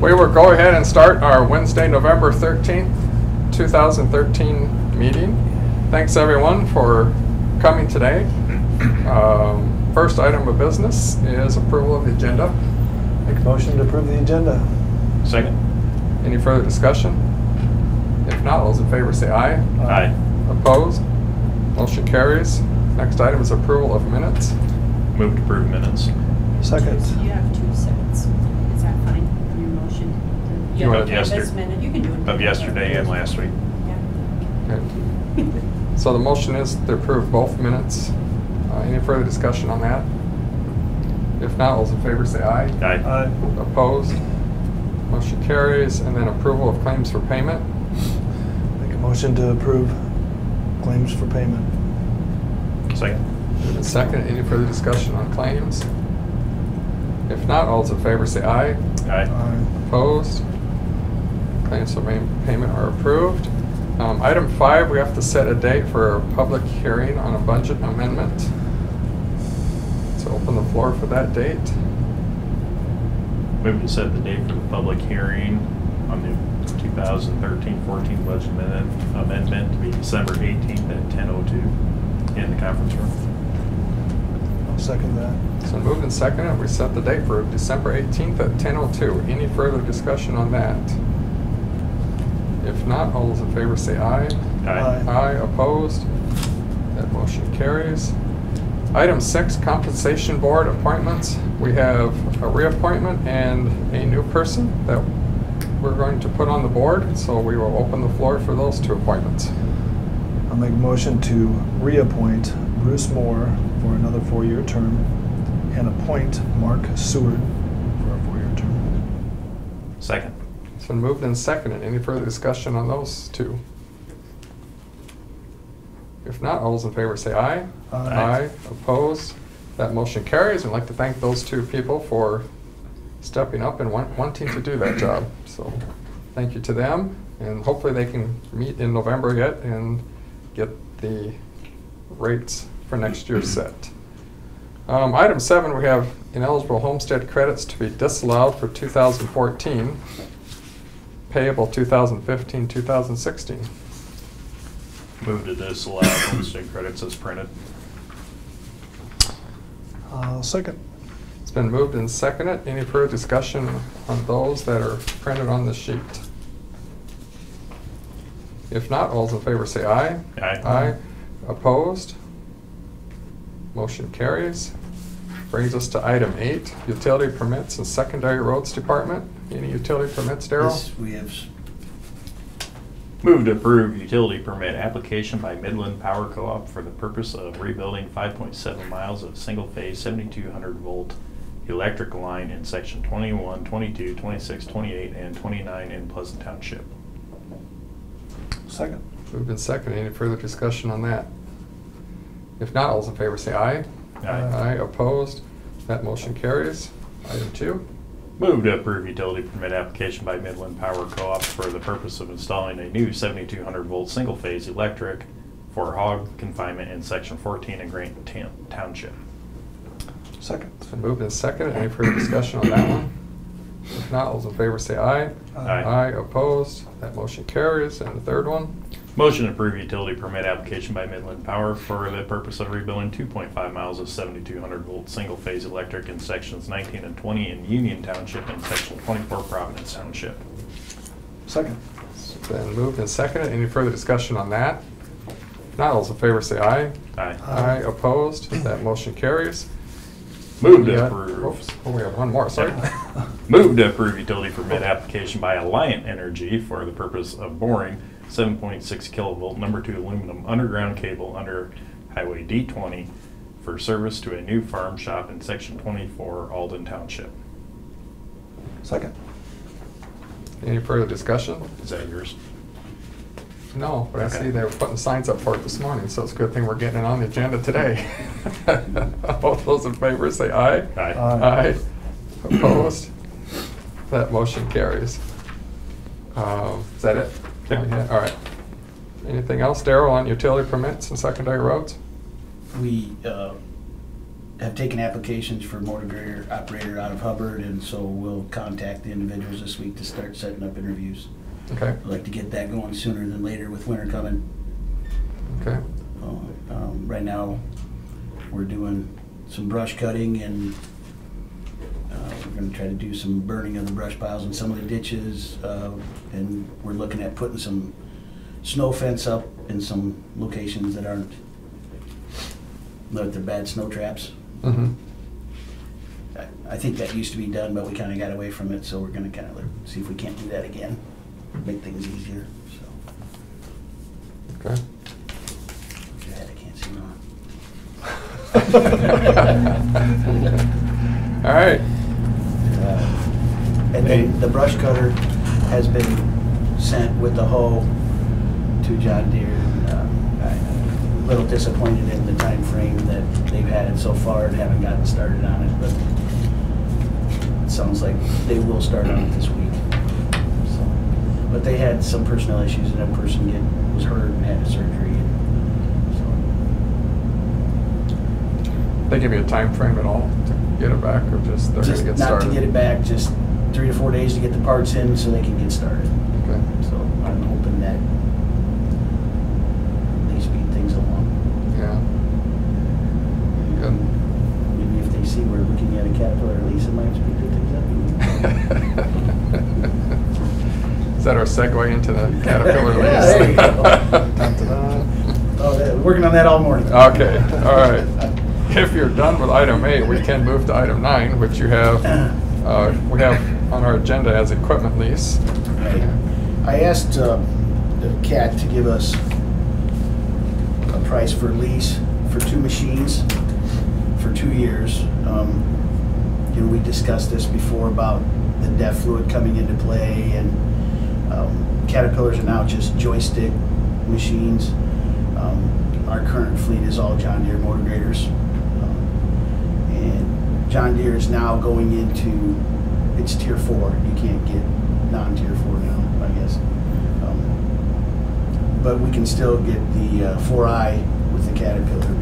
We will go ahead and start our Wednesday, November 13th, 2013 meeting. Thanks everyone for coming today. First item of business is approval of the agenda. Make a motion to approve the agenda. Second. Any further discussion? If not, all those in favor say aye. Aye. Opposed? Motion carries. Next item is approval of minutes. Move to approve minutes. Second. You have 2 sets. Is that fine for your motion? You want have yesterday- this minute. You can do it. Of yesterday and last week. Yeah. Okay. So the motion is to approve both minutes. Any further discussion on that? If not, all those in favor say aye. Aye. Aye. Opposed? Motion carries. And then approval of claims for payment. Make a motion to approve claims for payment. Second. Moved and second. Any further discussion on claims? If not, all those in favor say aye. Aye. Aye. Opposed? Claims for payment are approved. Item 5, we have to set a date for a public hearing on a budget amendment. So open the floor for that date. Move to set the date for the public hearing on the 2013-14 budget amendment to be December 18th at 10:02 in the conference room. I'll second that. So moved and seconded, we set the date for December 18th at 10:02. Any further discussion on that? If not, all those in favor say aye. Aye. Aye. Opposed? That motion carries. Item 6, compensation board appointments. We have a reappointment and a new person that we're going to put on the board, so we will open the floor for those 2 appointments. I'll make a motion to reappoint Bruce Moore for another 4-year term and appoint Mark Seward for a 4-year term. Second. It's been moved and seconded. Any further discussion on those 2? If not, all those in favor say aye. Aye. Opposed? That motion carries. We'd like to thank those 2 people for stepping up and wanting to do that job. So thank you to them, and hopefully they can meet in November yet and get the rates for next year set. Item 7, we have ineligible homestead credits to be disallowed for 2014, payable 2015-2016. Move to disallow homestead credits as printed. Second. It's been moved and seconded. Any further discussion on those that are printed on the sheet? If not, all those in favor say aye. Aye. Aye. Opposed? Motion carries. Brings us to item 8, utility permits and secondary roads department. Any utility permits, Darrell? Yes, we have. Move to approve utility permit application by Midland Power Co-op for the purpose of rebuilding 5.7 miles of single-phase 7,200 volt electric line in section 21, 22, 26, 28, and 29 in Pleasant Township. Second. Moved and seconded. Any further discussion on that? If not, all those in favor say aye. Aye. Aye. Opposed? That motion carries. Item 2. Move to approve utility permit application by Midland Power Co-op for the purpose of installing a new 7,200 volt single-phase electric for hog confinement in section 14 in Grant Township. Second. It's been moved and seconded. Any further discussion on that one? If not, all those in favor say aye. Aye. Aye. Opposed? That motion carries. And the 3rd one? Motion to approve utility permit application by Midland Power for the purpose of rebuilding 2.5 miles of 7,200 volt single-phase electric in sections 19 and 20 in Union Township and section 24 Providence Township. Second. It's been moved and seconded. Any further discussion on that? If not, all those in favor say aye. Aye. Aye. Opposed? That motion carries. Move We to got- approve. Oops. Oh, we have one more. Sorry. Move to approve utility permit application by Alliant Energy for the purpose of boring 7.6 kilovolt number 2 aluminum underground cable under Highway D20 for service to a new farm shop in section 24 Alden Township. Second. Any further discussion? Is that yours? No, but I Okay. see they were putting signs up for it this morning, so it's a good thing we're getting it on the agenda today. All those in favor say aye. Aye. Aye. Opposed? That motion carries. Is that it? Yep. All right. Anything else, Darrell, on utility permits and secondary roads? We have taken applications for motor grader operator out of Hubbard, and so we'll contact the individuals this week to start setting up interviews. Okay, I'd like to get that going sooner than later with winter coming. okay, Right now, we're doing some brush cutting, and we're gonna try to do some burning of the brush piles in some of the ditches, and we're looking at putting some snow fence up in some locations that aren't, that they're bad snow traps. mm-hmm, I think that used to be done, but we kinda got away from it, so we're gonna kinda see if we can't do that again, make things easier, so. okay. Look at that, I can't see now. All right, And then the brush cutter has been sent with the hoe to John Deere. I'm a little disappointed in the time frame that they've had it so far and haven't gotten started on it, but it sounds like they will start on it this week. So, but they had some personnel issues, and that person was hurt and had surgery. they give you a time frame at all to get it back, or just they're Just gonna get not started? to get it back, just 3 to 4 days to get the parts in so they can get started. Okay, So I'm hoping that they speed things along. yeah. Good. Maybe if they see we're looking at a Caterpillar lease, it might speed things up. Is that our segue into the Caterpillar lease? Yeah, there you go. Ta-da. Oh, working on that all morning. Okay, all right. If you're done with item 8, we can move to item 9, which we have on our agenda as equipment lease. Right. I asked the CAT to give us a price for lease for 2 machines for 2 years. You know, we discussed this before about the DEF fluid coming into play, and Caterpillars are now just joystick machines. Our current fleet is all John Deere motor graders. And John Deere is now going into, it's tier 4. You can't get non-tier 4 now, I guess. But we can still get the 4i with the Caterpillar.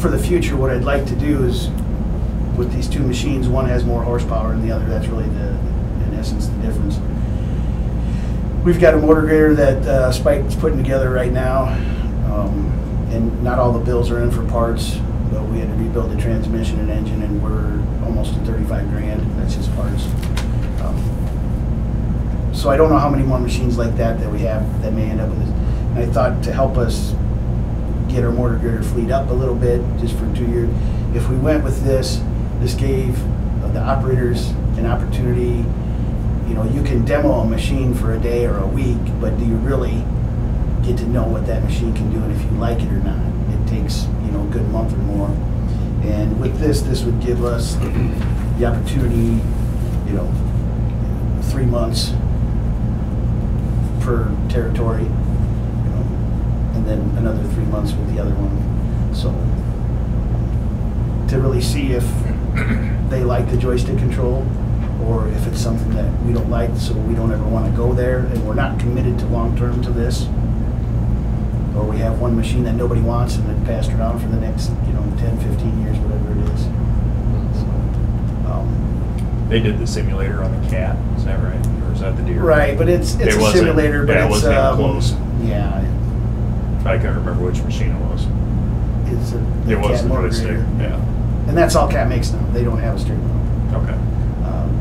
For the future, what I'd like to do is, with these 2 machines, one has more horsepower than the other. That's really in essence, the difference. We've got a motor grader that Spike's putting together right now, and not all the bills are in for parts, but we had to rebuild the transmission and engine, and we're almost at 35 grand. That's just parts. So I don't know how many more machines like that we have that may end up with this. And I thought to help us get our motor grader fleet up a little bit, just for 2 years, if we went with this gave the operators an opportunity. You know, you can demo a machine for a day or a week, but do you really get to know what that machine can do and if you like it or not? It takes, you know, a good month or more. And with this would give us the opportunity, you know, 3 months per territory, you know, and then another 3 months with the other one. So to really see if they like the joystick control, or if it's something that we don't like, so we don't ever want to go there, and we're not committed to long-term to this, or we have one machine that nobody wants and then passed around for the next, you know, 10, 15 years, whatever it is. So, They did the simulator on the Cat, is that right? Or is that the Deere? right, but it's a wasn't- simulator, but yeah, it it's wasn't even close. Yeah, I can't remember which machine it was. it's a It was Cat the motor joystick, grader. yeah. And that's all Cat makes now. They don't have a steering wheel. Okay.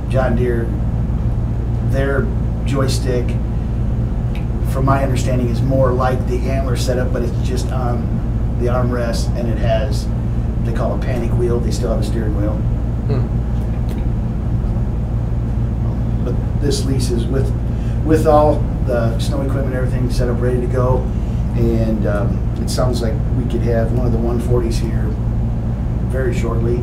John Deere, their joystick, from my understanding, is more like the antler setup, but it's just on the armrest, and it has, they call a panic wheel. They still have a steering wheel. But this lease is with all the snow equipment, everything set up, ready to go, and it sounds like we could have one of the 140s here very shortly,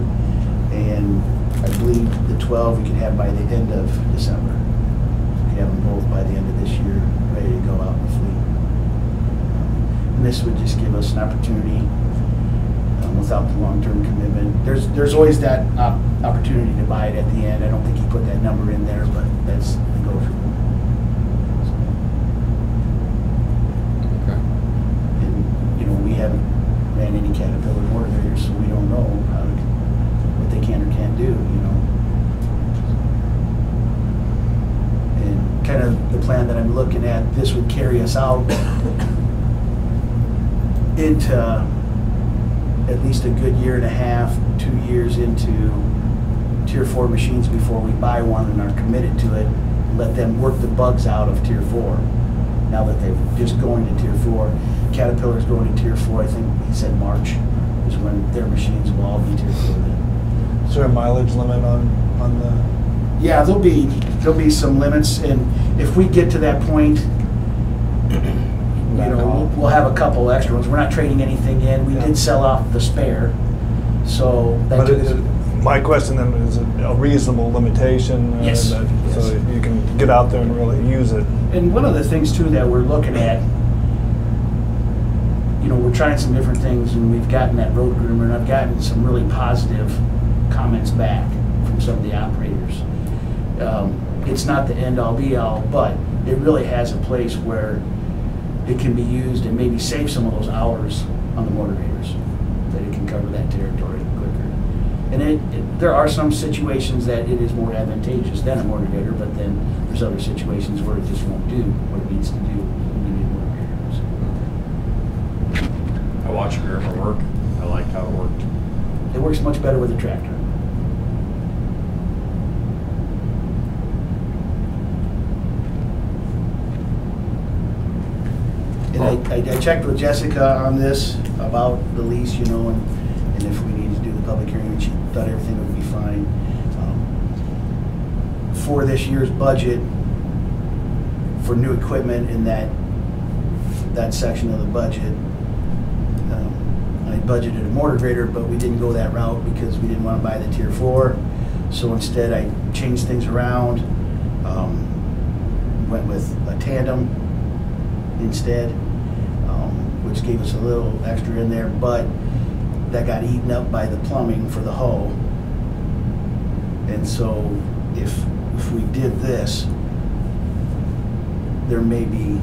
and I believe the 12 we could have by the end of December. We could have them both by the end of this year, ready to go out in the fleet. And this would just give us an opportunity without the long-term commitment. There's always that opportunity to buy it at the end. I don't think he put that number in there, but that's negotiable. Okay. And, you know, we haven't ran ran any Caterpillar motivators, so we don't know what they can or can't do, you know. And kind of the plan that I'm looking at, this would carry us out into at least a good year and a half, 2 years into Tier 4 machines before we buy one and are committed to it. Let them work the bugs out of Tier 4. Now that they're just going to Tier 4. Caterpillar's going to Tier 4, I think he said March is when their machines will all be Tier 4 then. Is there a mileage limit on the? Yeah, there'll be some limits, and if we get to that point, you know, we'll have a couple extra ones. We're not trading anything in. We did sell off the spare, so that But took us. my question then, is it a reasonable limitation? Yes. So Yes. you can get out there and really use it. And one of the things too that we're looking at, you know, we're trying some different things, and we've gotten that road groomer, and I've gotten some really positive comments back from some of the operators. It's not the end all be all, but it really has a place where it can be used and maybe save some of those hours on the motivators, that it can cover that territory quicker. And there are some situations that it is more advantageous than a motivator, but then there's other situations where it just won't do what it needs to do when you need motivators. I watched Groomer work. I liked how it worked. It works much better with a tractor. And I checked with Jessica on this about the lease, you know, and if we needed to do the public hearing, she thought everything would be fine. For this year's budget, for new equipment in that section of the budget, I budgeted a mortar grader, but we didn't go that route because we didn't want to buy the Tier 4. So instead, I changed things around, went with a tandem instead, which gave us a little extra in there, but that got eaten up by the plumbing for the hoe. And so if we did this, there may be,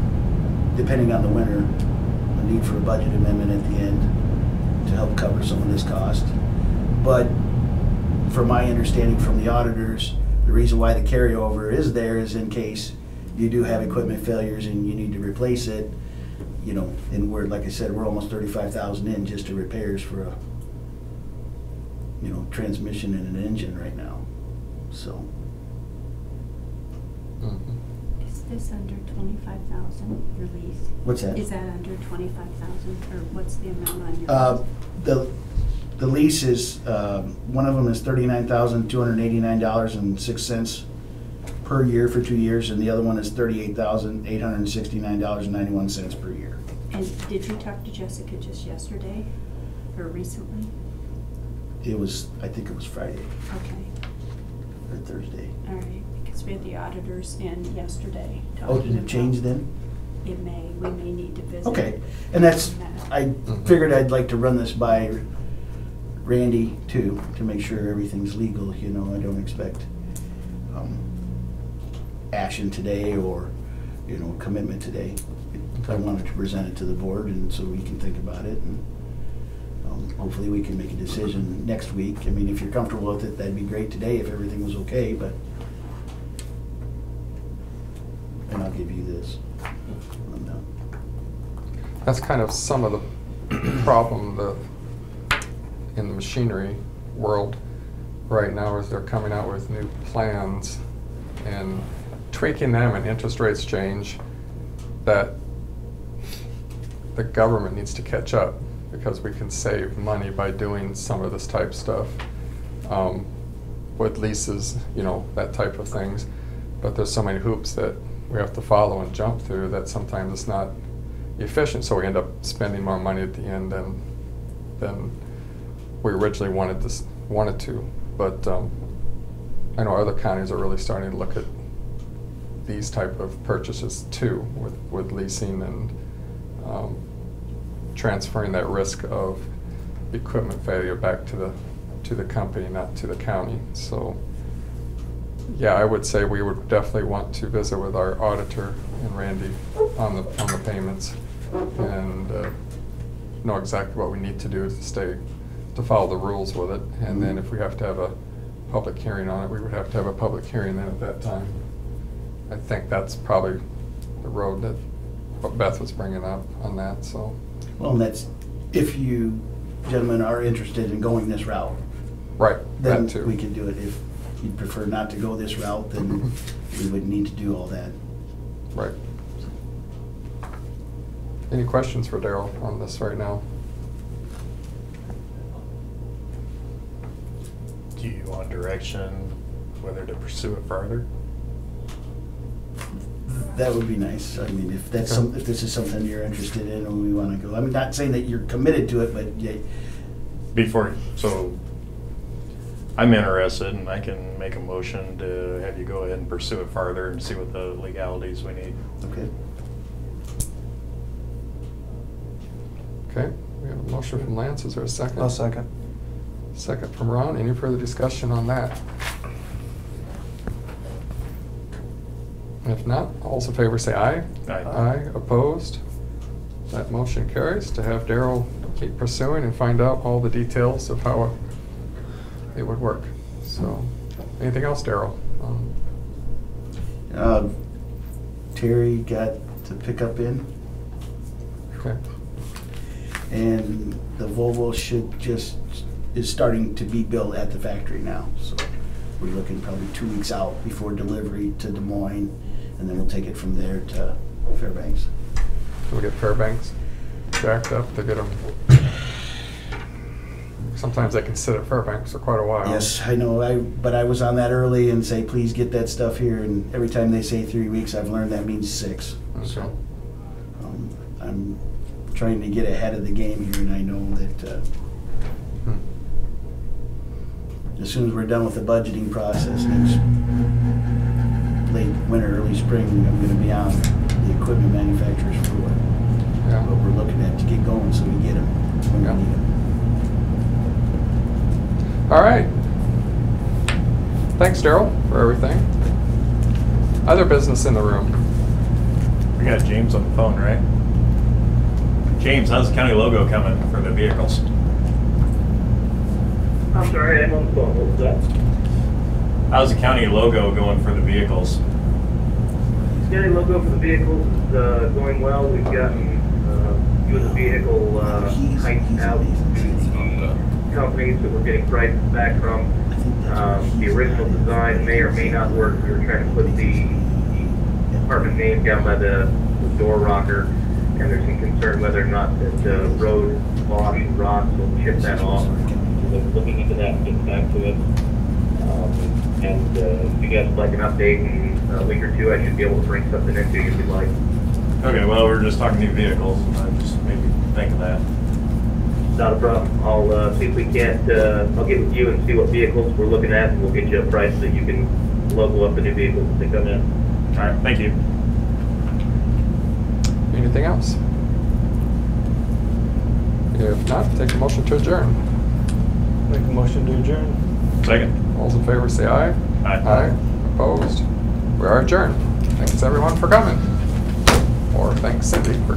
depending on the winter, a need for a budget amendment at the end to help cover some of this cost. But from my understanding from the auditors, the reason why the carryover is there is in case you do have equipment failures and you need to replace it, you know, and we're, like I said, we're almost 35,000 in just to repairs for a, you know, transmission and an engine right now, so. Is this under 25,000, your lease? What's that? Is that under 25,000, or what's the amount on your lease? The lease is, one of them is $39,289.06 per year for 2 years, and the other one is $38,869.91 per year. And did you talk to Jessica just yesterday, or recently? It was, I think it was Friday Okay, or Thursday. all right, because we had the auditors in yesterday talking Oh, did it about- change then? It may, we may need to visit. Okay, and that's, that. I figured I'd like to run this by Randy too, to make sure everything's legal, you know, I don't expect action today or, you know, commitment today. I wanted to present it to the board and so we can think about it, and hopefully we can make a decision next week. I mean, if you're comfortable with it, that'd be great today if everything was okay, but, and I'll give you this. I'm done. That's kind of some of the problem in the machinery world right now is they're coming out with new plans and tweaking them, and interest rates change, that the government needs to catch up because we can save money by doing some of this type stuff with leases, you know, that type of things. But there's so many hoops that we have to follow and jump through that sometimes it's not efficient, so we end up spending more money at the end than we originally wanted to. But I know other counties are really starting to look at these type of purchases too, with leasing and transferring that risk of equipment failure back to the company, not to the county. So yeah, I would say we would definitely want to visit with our auditor and Randy on the payments, and know exactly what we need to do to follow the rules with it. And then if we have to have a public hearing on it, we would have to have a public hearing then at that time. I think that's probably the road that what Beth was bringing up on that, so. Well, and that's, if you gentlemen are interested in going this route, Right, then that too. we could do it. If you'd prefer not to go this route, then we would need to do all that. Right. Any questions for Daryl on this right now? Do you want direction whether to pursue it further? That would be nice. I mean, if that's Okay. if this is something you're interested in and we want to go. I'm not saying that you're committed to it, but yeah. So I'm interested, and I can make a motion to have you go ahead and pursue it farther and see what the legalities we need. Okay. Okay, we have a motion from Lance. Is there a second? I'll second. Second from Ron. Any further discussion on that? If not, all those in favor say aye. Aye. Aye, opposed? That motion carries to have Daryl keep pursuing and find out all the details of how it would work. So, anything else, Daryl? Terry got the pickup in, Okay, and the Volvo is starting to be built at the factory now. So we're looking probably 2 weeks out before delivery to Des Moines, and then we'll take it from there to Fairbanks. we'll get Fairbanks jacked up to get them. Sometimes they can sit at Fairbanks for quite a while. Yes, I know. But I was on that early and say, please get that stuff here. And every time they say 3 weeks, I've learned that means 6. Okay. So I'm trying to get ahead of the game here, and I know that as soon as we're done with the budgeting process next late winter, early spring, I'm going to be on the equipment manufacturer's floor. Yeah. What we're looking at to get going, so we get them when Yeah. we need them. All right. Thanks, Daryl, for everything. Other business in the room. We got James on the phone, right? James, how's the county logo coming for the vehicles? I'm sorry, I'm on the phone. What was that? How's the county logo going for the vehicles? The county logo for the vehicles is going well. We've gotten a few of the vehicle heights out to the companies that we're getting prices back from. The original design may or may not work. We were trying to put the apartment name down by the door rocker, and there's some concern whether or not that the road wash and rocks will chip that off. So we're looking into that and getting back to it. And if you guys would like an update in a week or two, I should be able to bring something into you if you'd like. Okay, well, we're just talking new vehicles, and I just maybe think of that. Not a problem. I'll see if we can't, I'll get with you and see what vehicles we're looking at, and we'll get you a price that you can logo up the new vehicles as they come in. All right, thank you. Anything else? If not, take a motion to adjourn. Make a motion to adjourn. Second. All those in favor say aye. Aye. Aye. Opposed? We are adjourned. Thanks everyone for coming. Or thanks Cindy for